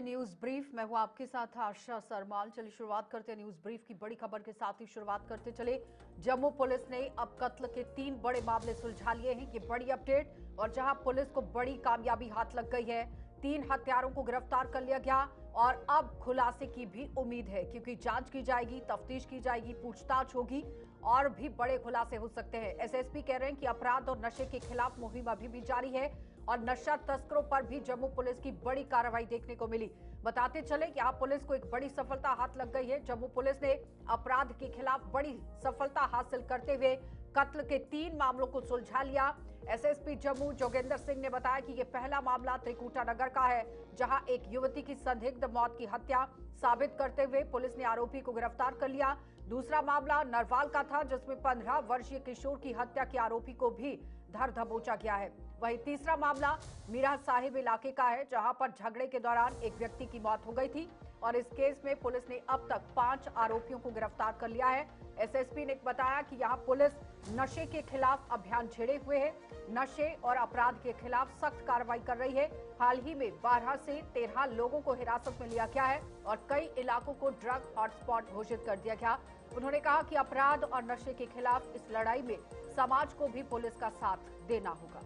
News brief. मैं हूं आपके साथ आशा सरमाल। चलिए शुरुआत करते हैं न्यूज ब्रीफ की बड़ी खबर के साथ ही शुरुआत करते चले। जम्मू पुलिस ने अब कत्ल के 3 बड़े मामले सुलझा लिए हैं, ये बड़ी अपडेट। और जहां पुलिस को बड़ी कामयाबी हाथ लग गई है, 3 हत्यारों को गिरफ्तार कर लिया गया और अब खुलासे की भी उम्मीद है, क्योंकि जांच की जाएगी, तफ्तीश की जाएगी, पूछताछ होगी और भी बड़े खुलासे हो सकते हैं। एसएसपी कह रहे हैं कि अपराध और नशे के खिलाफ मुहिम अभी भी जारी है और नशा तस्करों पर भी जम्मू पुलिस की बड़ी कार्रवाई देखने को मिली। बताते चले कि यहां पुलिस को एक बड़ी सफलता हाथ लग गई है। जम्मू पुलिस ने अपराध के खिलाफ बड़ी सफलता हासिल करते हुए कत्ल के 3 मामलों को सुलझा लिया। एसएसपी जम्मू जोगेंद्र सिंह ने बताया कि यह पहला मामला त्रिकुटा नगर का है, जहां एक युवती की संदिग्ध मौत की हत्या साबित करते हुए पुलिस ने आरोपी को गिरफ्तार कर लिया। दूसरा मामला नरवाल का था, जिसमें 15 वर्षीय किशोर की हत्या के आरोपी को भी धर दबोचा गया है। वहीं तीसरा मामला मीरा साहिब इलाके का है, जहां पर झगड़े के दौरान एक व्यक्ति की मौत हो गई थी और इस केस में पुलिस ने अब तक 5 आरोपियों को गिरफ्तार कर लिया है। एसएसपी ने बताया कि यहां पुलिस नशे के खिलाफ अभियान छेड़े हुए है, नशे और अपराध के खिलाफ सख्त कार्रवाई कर रही है। हाल ही में 12 से 13 लोगों को हिरासत में लिया गया है और कई इलाकों को ड्रग हॉटस्पॉट घोषित कर दिया गया। उन्होंने कहा कि अपराध और नशे के खिलाफ इस लड़ाई में समाज को भी पुलिस का साथ देना होगा।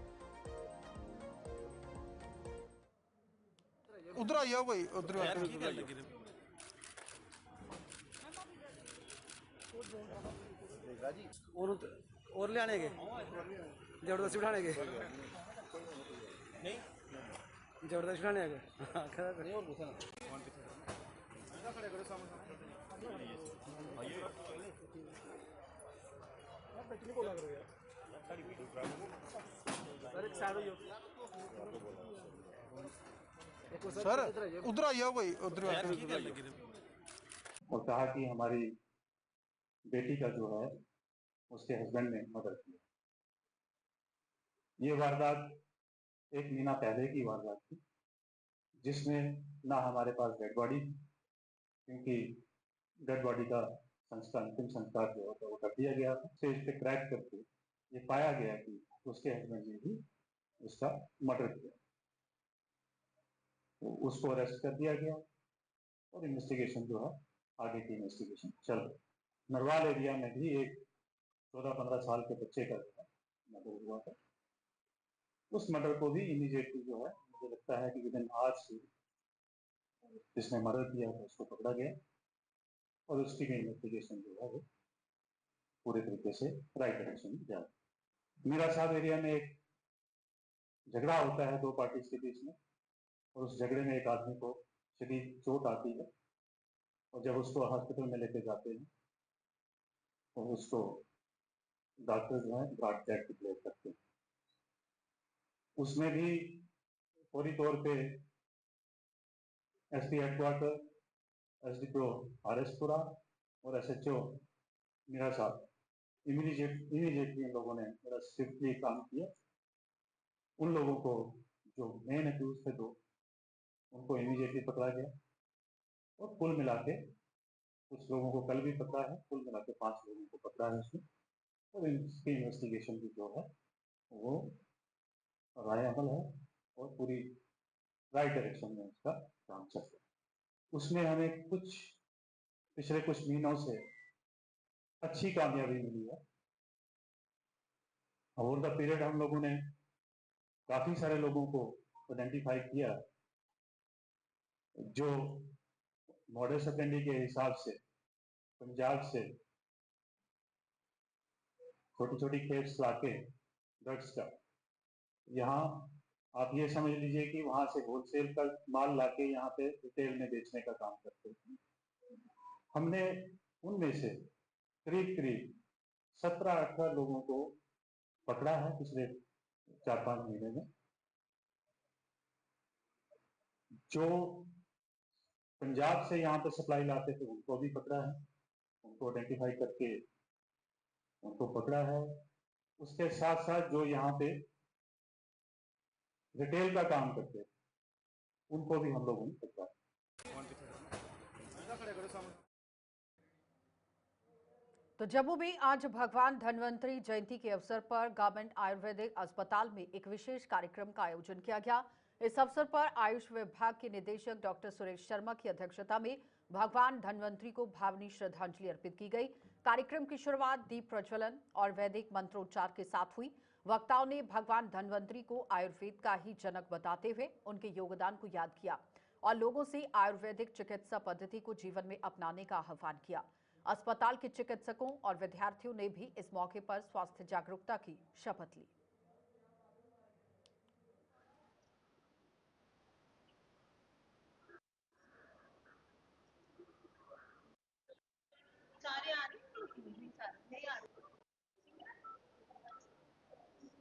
उधर आइए भाई, उधर और ले आने के जबरदस्ती उठाने के नहीं जबरदस्ती उठाने के और घुसा खड़े करो सामने सर उधर आइए भाई, उधर और कहा कि हमारी बेटी का जो है उसके हस्बैंड ने मर्डर किया। ये वारदात 1 महीना पहले की वारदात थी, जिसमें ना हमारे पास डेड बॉडी थी, क्योंकि डेड बॉडी का संस्कार, अंतिम संस्कार जो होता है वो कर दिया गया था। स्टेज पे क्रैक करके ये पाया गया कि उसके हस्बैंड ने भी उसका मर्डर किया, तो उसको अरेस्ट कर दिया गया और इन्वेस्टिगेशन जो है आगे की इन्वेस्टिगेशन चल रही है। नरवाल एरिया में भी एक 14-15 साल के बच्चे का मर्डर हुआ था। उस मर्डर को भी इमीडिएटली जो है, मुझे लगता है कि विदिन आवर्स जिसने मर्डर किया था उसको पकड़ा गया और उसकी भी इन्वेस्टिगेशन जो है वो पूरे तरीके से राइट डायरेक्शन में जा रही है। मीरा साहब एरिया में एक झगड़ा होता है 2 पार्टीज के बीच में और उस झगड़े में एक आदमी को शदीद चोट आती है और जब उसको हॉस्पिटल में लेके जाते हैं तो उसको डॉक्टर जो है ब्रॉड डेथ डिक्लेयर करते हैं। उसमें भी फौरी तौर पे एसपी हेडक्वार्टर, एसडीपीओ आरएसपुरा और एसएचओ मीरा साहब इमीडिएटली इन लोगों ने बड़ा स्विफ्टली काम किया। उन लोगों को जो मेन अक्यूज थे 2 उनको इमीडिएटली पकड़ा गया और कुल मिला के कुछ लोगों को कल भी पकड़ा है, कुल मिला के 5 लोगों को पकड़ा है उसमें और इसकी इन्वेस्टिगेशन भी जो है वो राय अमल है और पूरी राइट डायरेक्शन में उसका काम चल रहा है। उसमें हमें पिछले कुछ महीनों से अच्छी कामयाबी मिली है। ओवर द पीरियड हम लोगों ने काफी सारे लोगों को आइडेंटिफाई किया जो मॉडस ऑपरेंडी के हिसाब से पंजाब से छोटी छोटी खेप्स लाके ड्रग्स का, यहाँ आप ये समझ लीजिए कि वहां से होलसेल का माल लाके यहाँ पे रिटेल में बेचने का काम करते हैं। हमने उनमें से करीब करीब 17-18 लोगों को पकड़ा है पिछले 4-5 महीने में। जो पंजाब से यहाँ पे सप्लाई लाते थे उनको भी पकड़ा है, उनको आइडेंटिफाई करके उनको पकड़ा है। उसके साथ साथ जो यहाँ पे रिटेल का काम करते थे उनको भी हम लोगों ने पकड़ा। तो जम्मू में आज भगवान धन्वंतरी जयंती के अवसर पर गवर्नमेंट आयुर्वेदिक अस्पताल में एक विशेष कार्यक्रम का आयोजन किया गया। इस अवसर पर आयुष विभाग के निदेशक डॉक्टर सुरेश शर्मा की अध्यक्षता में भगवान धन्वंतरी को भावनीय श्रद्धांजलि अर्पित की गई। कार्यक्रम की शुरुआत दीप प्रज्वलन और वैदिक मंत्रोच्चार के साथ हुई। वक्ताओं ने भगवान धन्वंतरी को आयुर्वेद का ही जनक बताते हुए उनके योगदान को याद किया और लोगों से आयुर्वेदिक चिकित्सा पद्धति को जीवन में अपनाने का आह्वान किया। अस्पताल के चिकित्सकों और विद्यार्थियों ने भी इस मौके पर स्वास्थ्य जागरूकता की शपथ ली।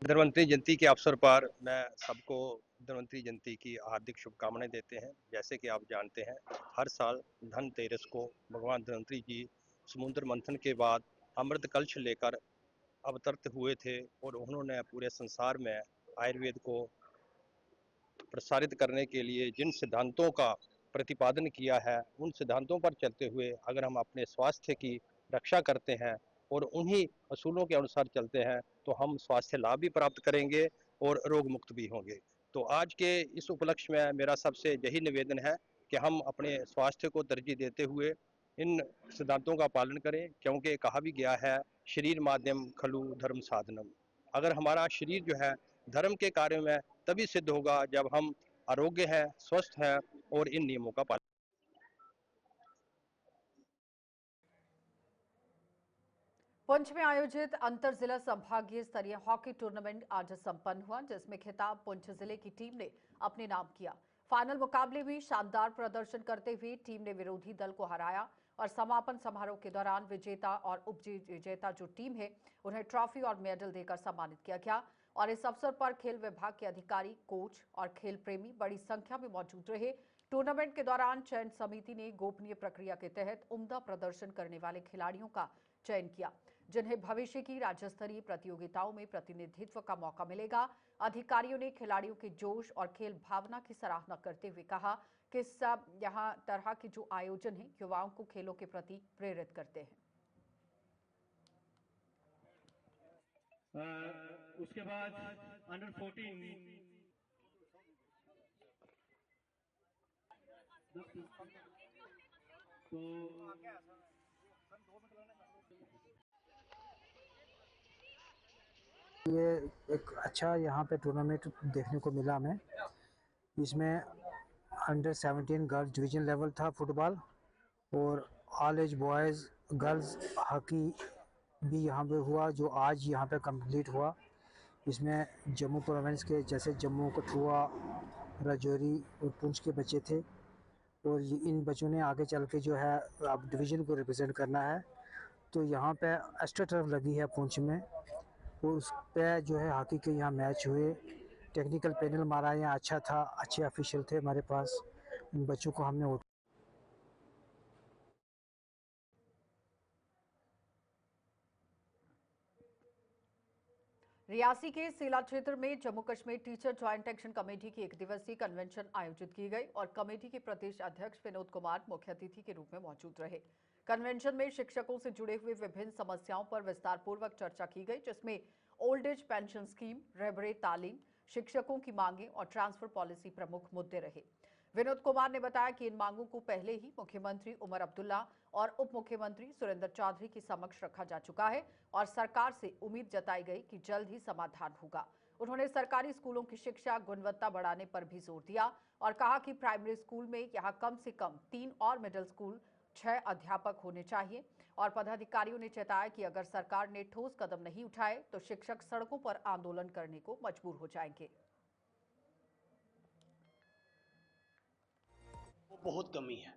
धन्वंतरी जयंती के अवसर पर मैं सबको धन्वंतरी जयंती की हार्दिक शुभकामनाएं देते हैं। जैसे कि आप जानते हैं, हर साल धनतेरस को भगवान धन्वंतरी जी समुद्र मंथन के बाद अमृत कलश लेकर अवतरित हुए थे और उन्होंने पूरे संसार में आयुर्वेद को प्रसारित करने के लिए जिन सिद्धांतों का प्रतिपादन किया है, उन सिद्धांतों पर चलते हुए अगर हम अपने स्वास्थ्य की रक्षा करते हैं और उन्हीं असूलों के अनुसार चलते हैं तो हम स्वास्थ्य लाभ भी प्राप्त करेंगे और रोग मुक्त भी होंगे। तो आज के इस उपलक्ष्य में मेरा सबसे यही निवेदन है कि हम अपने स्वास्थ्य को तरजीह देते हुए इन सिद्धांतों का पालन करें, क्योंकि कहा भी गया है शरीर माध्यम खलु धर्म साधनम। अगर हमारा शरीर जो है धर्म के कार्य में तभी सिद्ध होगा जब हम आरोग्य है, स्वस्थ है और इन नियमों का पालन। पुंछ में आयोजित अंतर जिला संभागीय स्तरीय हॉकी टूर्नामेंट आज संपन्न हुआ, जिसमें खिताब पुंछ जिले की टीम ने अपने नाम किया। फाइनल मुकाबले में शानदार प्रदर्शन करते हुए टीम ने विरोधी दल को हराया और समापन समारोह के दौरान विजेता और उप विजेता जो टीम है उन्हें ट्रॉफी और मेडल देकर सम्मानित किया गया। और इस अवसर पर खेल विभाग के अधिकारी, कोच और खेल प्रेमी बड़ी संख्या में मौजूद रहे। टूर्नामेंट के दौरान चयन समिति ने गोपनीय प्रक्रिया के तहत उम्दा प्रदर्शन करने वाले खिलाड़ियों का चयन किया, जिन्हें भविष्य की राज्य स्तरीय प्रतियोगिताओं में प्रतिनिधित्व का मौका मिलेगा। अधिकारियों ने खिलाड़ियों के जोश और खेल भावना की सराहना करते हुए कहा कि सब यहाँ तरह के जो आयोजन हैं युवाओं को खेलों के प्रति प्रेरित करते हैं। उसके बाद अंडर 14 तो ये एक अच्छा यहाँ पे टूर्नामेंट देखने को मिला हमें। इसमें अंडर 17 गर्ल्स डिवीजन लेवल था फुटबॉल और all age boys girls hockey भी यहाँ पे हुआ, जो आज यहाँ पे कंप्लीट हुआ। इसमें जम्मू प्रोविंस के जैसे जम्मू, कठुआ, राजौरी और पुंछ के बच्चे थे और इन बच्चों ने आगे चल के जो है अब डिवीज़न को रिप्रेजेंट करना है। तो यहाँ पे एक्स्ट्रा टर्फ लगी है पुंछ में और उस पर जो है हॉकी के यहाँ मैच हुए। टेक्निकल पैनल हमारा यहाँ अच्छा था, अच्छे ऑफिशियल थे हमारे पास। इन बच्चों को हमने रियासी के सेला क्षेत्र में Jammu Kashmir teacher joint action committee की 1 दिवसीय कन्वेंशन आयोजित की गई और कमेटी के प्रदेश अध्यक्ष विनोद कुमार मुख्य अतिथि के रूप में मौजूद रहे। कन्वेंशन में शिक्षकों से जुड़े हुए विभिन्न समस्याओं पर विस्तारपूर्वक चर्चा की गई, जिसमें ओल्ड एज पेंशन स्कीम, रहबरे तालीम, शिक्षकों की मांगें और ट्रांसफर पॉलिसी प्रमुख मुद्दे रहे। विनोद कुमार ने बताया कि इन मांगों को पहले ही मुख्यमंत्री उमर अब्दुल्ला और उप मुख्यमंत्री सुरेंद्र चौधरी के समक्ष रखा जा चुका है और सरकार से उम्मीद जताई गई कि जल्द ही समाधान होगा। उन्होंने सरकारी स्कूलों की शिक्षा गुणवत्ता बढ़ाने पर भी जोर दिया और कहा कि प्राइमरी स्कूल में यहां कम से कम 3 और मिडिल स्कूल 6 अध्यापक होने चाहिए। और पदाधिकारियों ने चेताया कि अगर सरकार ने ठोस कदम नहीं उठाए तो शिक्षक सड़कों पर आंदोलन करने को मजबूर हो जाएंगे। बहुत कमी है।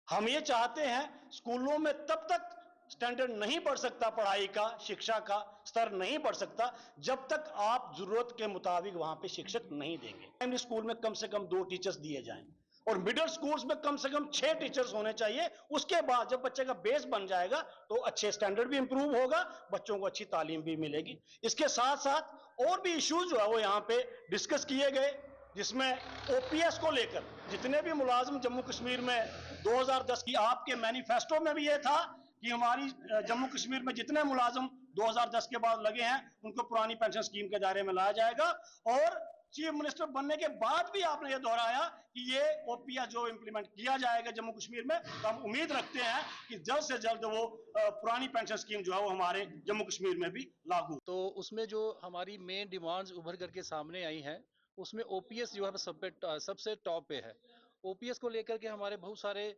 हम ये चाहते हैं स्कूलों में तब तक स्टैंडर्ड नहीं बढ़ सकता, पढ़ाई का, शिक्षा का स्तर नहीं बढ़ सकता जब तक आप जरूरत के मुताबिक वहां पे शिक्षक नहीं देंगे। प्राइमरी स्कूल में कम से कम 2 टीचर्स दिए जाएं और मिडिल स्कूल्स में कम से कम 6 टीचर्स होने चाहिए। उसके बाद जब बच्चे का बेस बन जाएगा तो अच्छे स्टैंडर्ड भी इंप्रूव होगा, बच्चों को अच्छी तालीम भी मिलेगी। इसके साथ साथ और भी इश्यूज जो है वो यहाँ पे डिस्कस किए गए, जिसमें ओपीएस को लेकर जितने भी मुलाजिम जम्मू कश्मीर में 2010 की आपके मैनिफेस्टो में भी ये था कि हमारी जम्मू कश्मीर में जितने मुलाजिम 2010 के बाद लगे हैं उनको पुरानी पेंशन स्कीम के दायरे में लाया जाएगा और चीफ मिनिस्टर बनने के बाद भी आपने ये दोहराया कि ये ओपीएस जो इंप्लीमेंट किया जाएगा जम्मू कश्मीर में, तो हम उम्मीद रखते हैं कि जल्द से जल्द वो पुरानी पेंशन स्कीम जो है वो हमारे जम्मू कश्मीर में भी लागू। तो उसमें जो हमारी मेन डिमांड्स उभर करके सामने आई हैं, उसमें ओपीएस जो है सबसे टॉप पे है। ओपीएस को लेकर के हमारे बहुत सारे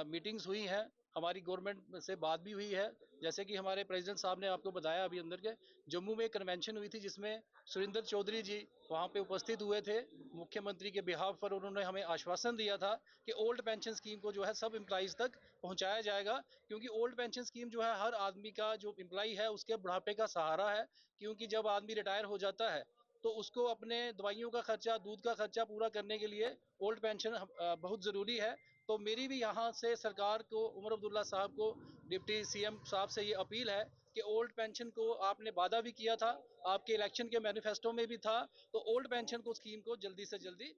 मीटिंग्स हुई हैं, हमारी गवर्नमेंट से बात भी हुई है। जैसे कि हमारे प्रेसिडेंट साहब ने आपको बताया अभी अंदर के जम्मू में एक कन्वेंशन हुई थी जिसमें सुरेंद्र चौधरी जी वहाँ पे उपस्थित हुए थे। मुख्यमंत्री के बिहाफ पर उन्होंने हमें आश्वासन दिया था कि ओल्ड पेंशन स्कीम को जो है सब एम्प्लॉइज तक पहुँचाया जाएगा, क्योंकि ओल्ड पेंशन स्कीम जो है हर आदमी का जो एम्प्लॉई है उसके बुढ़ापे का सहारा है। क्योंकि जब आदमी रिटायर हो जाता है तो उसको अपने दवाइयों का खर्चा, दूध का खर्चा पूरा करने के लिए ओल्ड पेंशन बहुत ज़रूरी है। तो मेरी भी यहाँ से सरकार को, उमर अब्दुल्ला साहब को, डिप्टी सीएम साहब से ये अपील है कि ओल्ड पेंशन को आपने वादा भी किया था, आपके इलेक्शन के मैनिफेस्टो में भी था, तो ओल्ड पेंशन को स्कीम को जल्दी से जल्दी।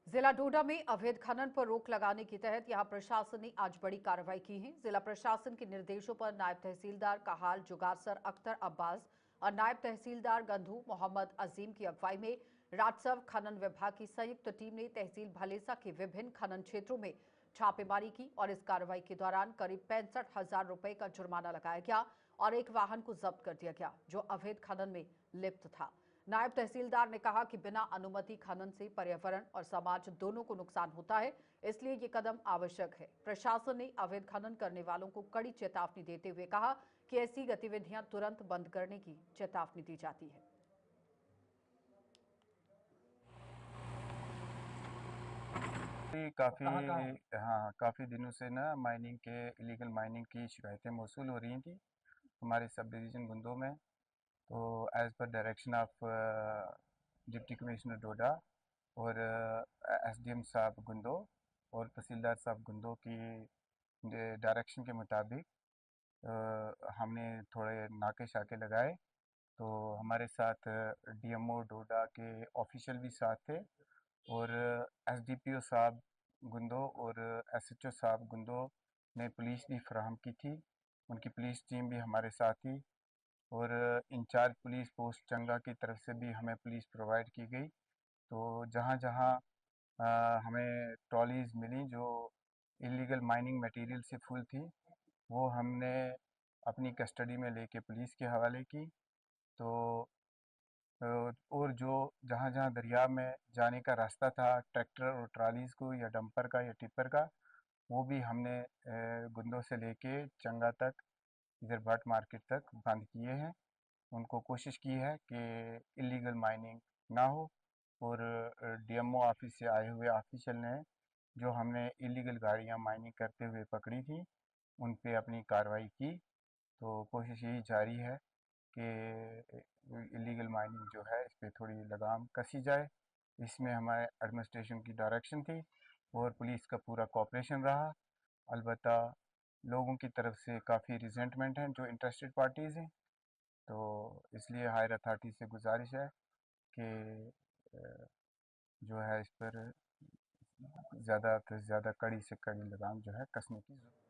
जिला डोडा में अवैध खनन पर रोक लगाने के तहत यहां प्रशासन ने आज बड़ी कार्रवाई की है। जिला प्रशासन के निर्देशों पर नायब तहसीलदार कहाल जुगासर अख्तर अब्बास और नायब तहसीलदार गंधू मोहम्मद अजीम की अगुवाई में राजस्व खनन विभाग की संयुक्त टीम ने तहसील भलेसा के विभिन्न खनन क्षेत्रों में छापेमारी की और इस कार्रवाई के दौरान करीब 65,000 रुपए का जुर्माना लगाया गया और एक वाहन को जब्त कर दिया गया जो अवैध खनन में लिप्त था। नायब तहसीलदार ने कहा कि बिना अनुमति खनन से पर्यावरण और समाज दोनों को नुकसान होता है, इसलिए ये कदम आवश्यक है। प्रशासन ने अवैध खनन करने वालों को कड़ी चेतावनी देते हुए कहा कि ऐसी गतिविधियां तुरंत बंद करने की चेतावनी दी जाती है। काफ़ी दिनों से ना माइनिंग के, इलीगल माइनिंग की शिकायतें मौसूल हो रही थी हमारे सब डिवीज़न गुंदों में। तो as per direction of deputy commissioner Doda और एसडीएम साहब गुंदो और तहसीलदार साहब गुंदो की डायरेक्शन के मुताबिक हमने थोड़े नाके शाके लगाए। तो हमारे साथ डीएमओ डोडा के ऑफिशियल भी साथ थे और एसडीपीओ साहब गुंदो और एसएचओ साहब गुंदो ने पुलिस भी फराहम की थी। उनकी पुलिस टीम भी हमारे साथ थी और इंचार्ज पुलिस पोस्ट चंगा की तरफ से भी हमें पुलिस प्रोवाइड की गई। तो जहाँ जहाँ हमें ट्रॉलीज़ मिली जो इलीगल माइनिंग मटेरियल से फुल थी, वो हमने अपनी कस्टडी में लेके पुलिस के हवाले की। तो और जो जहाँ जहाँ दरिया में जाने का रास्ता था ट्रैक्टर और ट्रालीज़ को या डंपर का या टिप्पर का, वो भी हमने गुंदों से लेके चंगा तक, इधर भट मार्केट तक बंद किए हैं। उनको कोशिश की है कि इलीगल माइनिंग ना हो और डीएमओ ऑफिस से आए हुए ऑफिशियल ने जो हमने इलीगल गाड़ियाँ माइनिंग करते हुए पकड़ी थी उन पे अपनी कार्रवाई की। तो कोशिश यही जारी है कि इलीगल माइनिंग जो है इस पर थोड़ी लगाम कसी जाए। इसमें हमारे एडमिनिस्ट्रेशन की डायरेक्शन थी और पुलिस का पूरा कोऑपरेशन रहा। अलबत्ता लोगों की तरफ से काफ़ी रिजेंटमेंट हैं जो इंटरेस्टेड पार्टीज़ हैं। तो इसलिए हायर अथॉरिटी से गुजारिश है कि जो है इस पर ज़्यादा से ज़्यादा कड़ी से कड़ी लगाम जो है कसने की ज़रूरत है।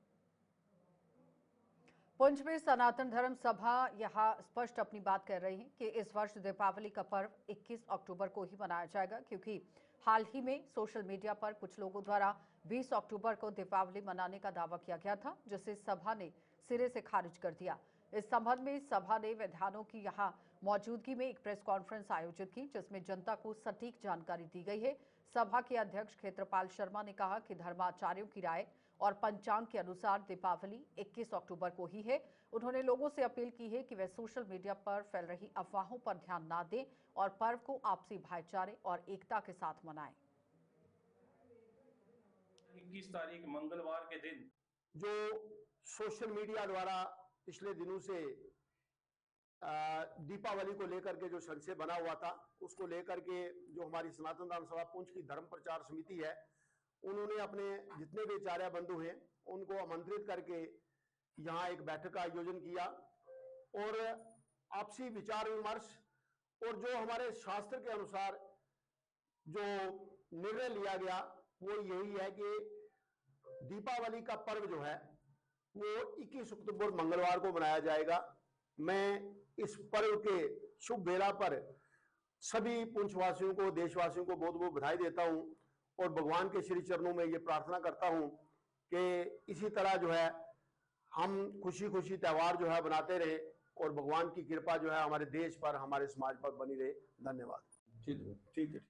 पुंछ में सनातन धर्म सभा यहां स्पष्ट अपनी बात कर रही है कि इस वर्ष दीपावली का पर्व 21 अक्टूबर को ही मनाया जाएगा, क्योंकि हाल ही में सोशल मीडिया पर कुछ लोगों द्वारा 20 अक्टूबर को दीपावली मनाने का दावा किया गया था, जिसे सभा ने सिरे से खारिज कर दिया। इस संबंध में सभा ने विद्वानों की यहां मौजूदगी में एक प्रेस कॉन्फ्रेंस आयोजित की, जिसमें जनता को सटीक जानकारी दी गई है। सभा के अध्यक्ष क्षेत्रपाल शर्मा ने कहा कि धर्माचार्यों की राय और पंचांग के अनुसार दीपावली 21 अक्टूबर को ही है। उन्होंने लोगों से अपील की है कि वे सोशल मीडिया पर फैल रही अफवाहों पर ध्यान न दें और पर्व को आपसी भाईचारे और एकता के साथ मनाएं। 21 तारीख मंगलवार के दिन जो सोशल मीडिया द्वारा पिछले दिनों से दीपावली को लेकर के जो संशय बना हुआ था, उसको लेकर के जो हमारी सनातन धर्म सभा पुंछ की धर्म प्रचार समिति है, उन्होंने अपने जितने भी आचार्य बंधु हैं उनको आमंत्रित करके यहाँ एक बैठक का आयोजन किया और आपसी विचार विमर्श और जो हमारे शास्त्र के अनुसार जो निर्णय लिया गया वो यही है कि दीपावली का पर्व जो है वो 21 अक्टूबर मंगलवार को मनाया जाएगा। मैं इस पर्व के शुभ बेला पर सभी पुंछवासियों को, देशवासियों को बहुत बहुत बधाई देता हूं और भगवान के श्री चरणों में ये प्रार्थना करता हूं कि इसी तरह जो है हम खुशी खुशी त्यौहार जो है बनाते रहे और भगवान की कृपा जो है हमारे देश पर, हमारे समाज पर बनी रहे। धन्यवाद। ठीक है।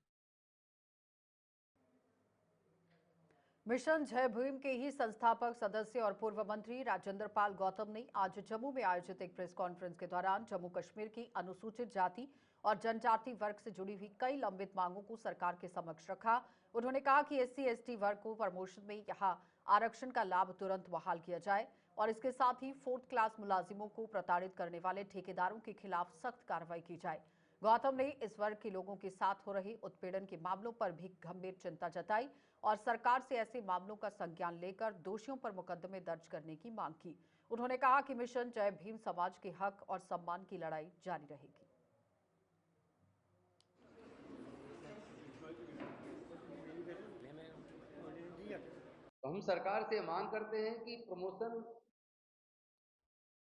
मिशन जय भीम के ही संस्थापक सदस्य और पूर्व मंत्री राजेंद्र पाल गौतम ने आज जम्मू में आयोजित एक प्रेस कॉन्फ्रेंस के दौरान जम्मू कश्मीर की अनुसूचित जाति और जनजाति वर्ग से जुड़ी हुई कई लंबित मांगों को सरकार के समक्ष रखा। उन्होंने कहा कि SC/ST वर्ग को प्रमोशन में यहां आरक्षण का लाभ तुरंत बहाल किया जाए और इसके साथ ही 4th क्लास मुलाजिमों को प्रताड़ित करने वाले ठेकेदारों के खिलाफ सख्त कार्रवाई की जाए। गौतम ने इस वर्ग के लोगों के साथ हो रहे उत्पीड़न के मामलों पर भी गंभीर चिंता जताई और सरकार से ऐसे मामलों का संज्ञान लेकर दोषियों पर मुकदमे दर्ज करने की मांग की। उन्होंने कहा कि मिशन जय भीम समाज के हक और सम्मान की लड़ाई जारी रहेगी। हम सरकार से मांग करते हैं कि प्रमोशन,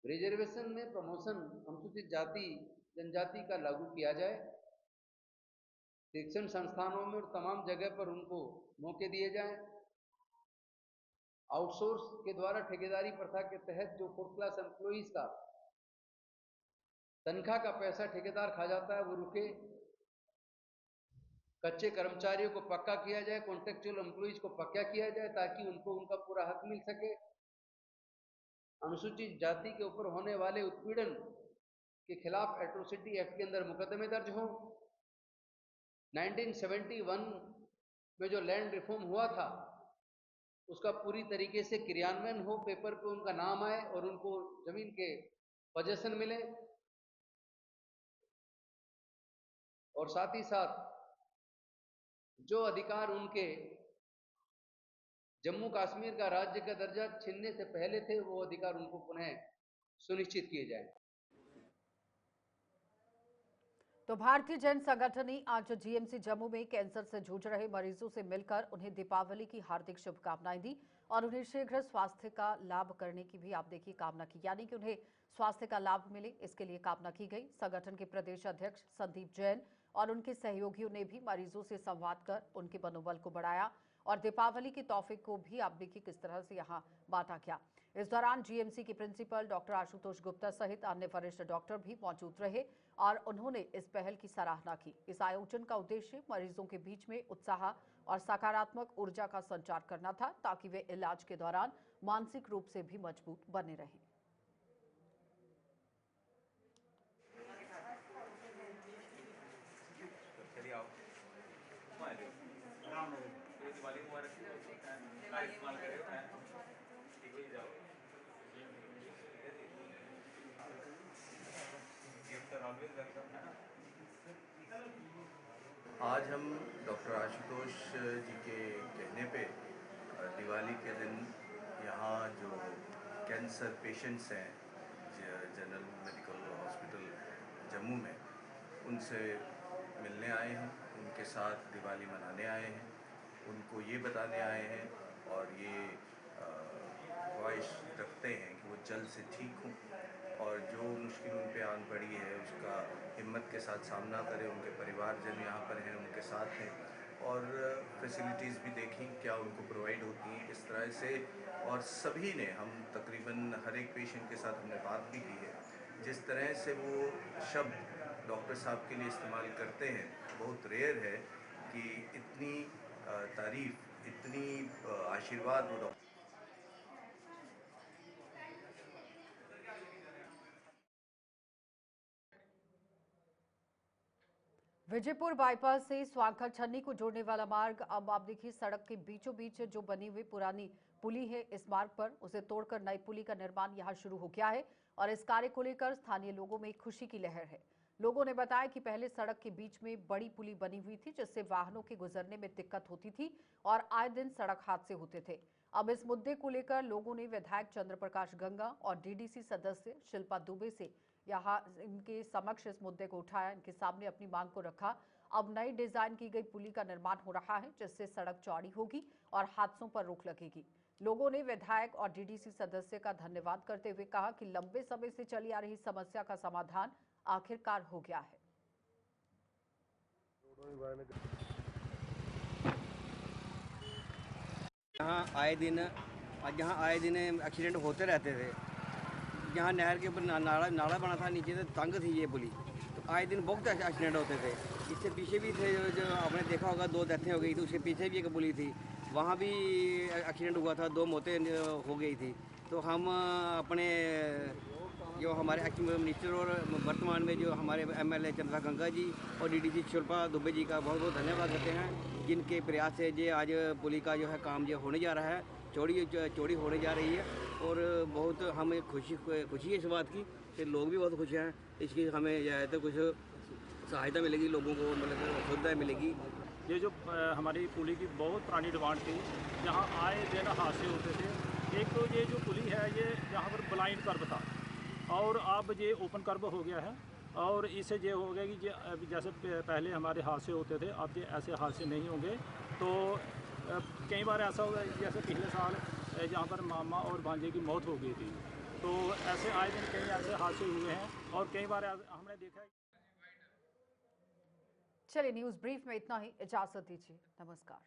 रिजर्वेशन में प्रमोशन अनुसूचित जाति जनजाति का लागू किया जाए। शिक्षण संस्थानों में और तमाम जगह पर उनको मौके दिए जाएं। आउटसोर्स के द्वारा ठेकेदारी प्रथा के तहत जो 4th क्लास एम्प्लॉइज का तनख्वाह का पैसा ठेकेदार खा जाता है वो रुके। कच्चे कर्मचारियों को पक्का किया जाए, कॉन्ट्रेक्चुअल एम्प्लॉइज को पक्का किया जाए ताकि उनको उनका पूरा हक मिल सके। अनुसूचित जाति के ऊपर होने वाले उत्पीड़न के खिलाफ एट्रोसिटी एक्ट के अंदर मुकदमे दर्ज हो। 1971 में जो लैंड रिफॉर्म हुआ था उसका पूरी तरीके से क्रियान्वयन हो, पेपर पे उनका नाम आए और उनको जमीन के पोजेशन मिले। और साथ ही साथ जो अधिकार उनके जम्मू कश्मीर का राज्य का दर्जा छीनने से पहले थे वो अधिकार उनको पुनः सुनिश्चित किए जाएं। तो भारतीय जैन संगठन ने आज GMC जम्मू में कैंसर से जूझ रहे मरीजों से मिलकर उन्हें दीपावली की हार्दिक शुभकामनाएं दी और उन्हें शीघ्र स्वास्थ्य का लाभ करने की भी आप देखिए कामना की, यानी कि उन्हें स्वास्थ्य का लाभ मिले इसके लिए कामना की गई। संगठन के प्रदेश अध्यक्ष संदीप जैन और उनके सहयोगियों ने भी मरीजों से संवाद कर उनके मनोबल को बढ़ाया और दीपावली की तोहफे को भी आप देखिए किस तरह से यहाँ बांटा गया। इस दौरान GMC के प्रिंसिपल डॉक्टर आशुतोष गुप्ता सहित अन्य वरिष्ठ डॉक्टर भी मौजूद रहे और उन्होंने इस पहल की सराहना की। इस आयोजन का उद्देश्य मरीजों के बीच में उत्साह और सकारात्मक ऊर्जा का संचार करना था ताकि वे इलाज के दौरान मानसिक रूप से भी मजबूत बने रहें। आज हम डॉक्टर आशुतोष जी के कहने पे दिवाली के दिन यहाँ जो कैंसर पेशेंट्स हैं जनरल मेडिकल हॉस्पिटल जम्मू में उनसे मिलने आए हैं, उनके साथ दिवाली मनाने आए हैं, उनको ये बताने आए हैं और ये ख्वाहिश रखते हैं कि वो जल्द से ठीक हों और जो मुश्किल उन पे आन पड़ी है उसका हिम्मत के साथ सामना करें। उनके परिवारजन यहाँ पर हैं, उनके साथ हैं और फैसिलिटीज़ भी देखी क्या उनको प्रोवाइड होती हैं किस तरह से। और सभी ने, हम तकरीबन हर एक पेशेंट के साथ हमने बात भी की है, जिस तरह से वो शब्द डॉक्टर साहब के लिए इस्तेमाल करते हैं बहुत रेयर है कि इतनी तारीफ़, इतनी आशीर्वाद वो डॉक्टर। विजयपुर बाईपास से स्वांखा छन्नी को जोड़ने वाला मार्ग अब आप देखिए सड़क के बीचों बीच जो बनी हुई पुरानी पुली है इस मार्ग पर उसे तोड़कर नई पुली का निर्माण यहां शुरू हो गया है और इस कार्य को लेकर स्थानीय लोगों में खुशी की लहर है। लोगों ने बताया कि पहले सड़क के बीच में बड़ी पुली बनी हुई थी जिससे वाहनों के गुजरने में दिक्कत होती थी और आए दिन सड़क हादसे होते थे। अब इस मुद्दे को लेकर लोगों ने विधायक चंद्र प्रकाश गंगा और DDC सदस्य शिल्पा दुबे से यहाँ इनके समक्ष इस मुद्दे को उठाया, इनके सामने अपनी मांग को रखा। अब नई डिजाइन की गई पुली का निर्माण हो रहा है जिससे सड़क चौड़ी होगी और हादसों पर रोक लगेगी। लोगों ने विधायक और DDC सदस्य का धन्यवाद करते हुए कहा कि लंबे समय से चली आ रही समस्या का समाधान आखिरकार हो गया है। यहाँ आए दिन एक्सीडेंट होते रहते थे। यहाँ नहर के ऊपर नाला बना था, नीचे से तंग थी ये पुली, तो आए दिन बहुत एक्सीडेंट होते थे। इससे पीछे भी थे जो आपने देखा होगा, 2 डेथें हो गई थी। उसके पीछे भी एक पुली थी, वहाँ भी एक्सीडेंट हुआ था, 2 मौतें हो गई थी। तो हम अपने जो हमारे एक्टिंग मिनिस्टर और वर्तमान में जो हमारे MLA चंद्रा गंगा जी और DDG शिल्पा दुबे जी का बहुत बहुत धन्यवाद करते हैं, जिनके प्रयास से ये आज पुली का जो है काम जो होने जा रहा है, चौड़ी होने जा रही है। और बहुत हमें खुशी है इस बात की कि लोग भी बहुत खुश हैं। इसकी हमें जो है तो कुछ सहायता मिलेगी, लोगों को मतलब सुविधाएँ मिलेगी। ये जो हमारी पुली की बहुत पुरानी डिमांड थी, यहाँ आए दिन हादसे होते थे। एक तो ये जो पुली है ये यहाँ पर ब्लाइंड कर्व था और अब ये ओपन कर्व हो गया है, और इससे ये हो गया कि ये जैसे पहले हमारे हादसे होते थे, अब ये ऐसे हादसे नहीं होंगे। तो कई बार ऐसा होगा जैसे पिछले साल जहाँ पर मामा और भांजे की मौत हो गई थी, तो ऐसे आए दिन कई ऐसे हादसे हुए हैं और कई बार हमने देखा है। चलिए न्यूज़ ब्रीफ में इतना ही, इजाजत दीजिए, नमस्कार।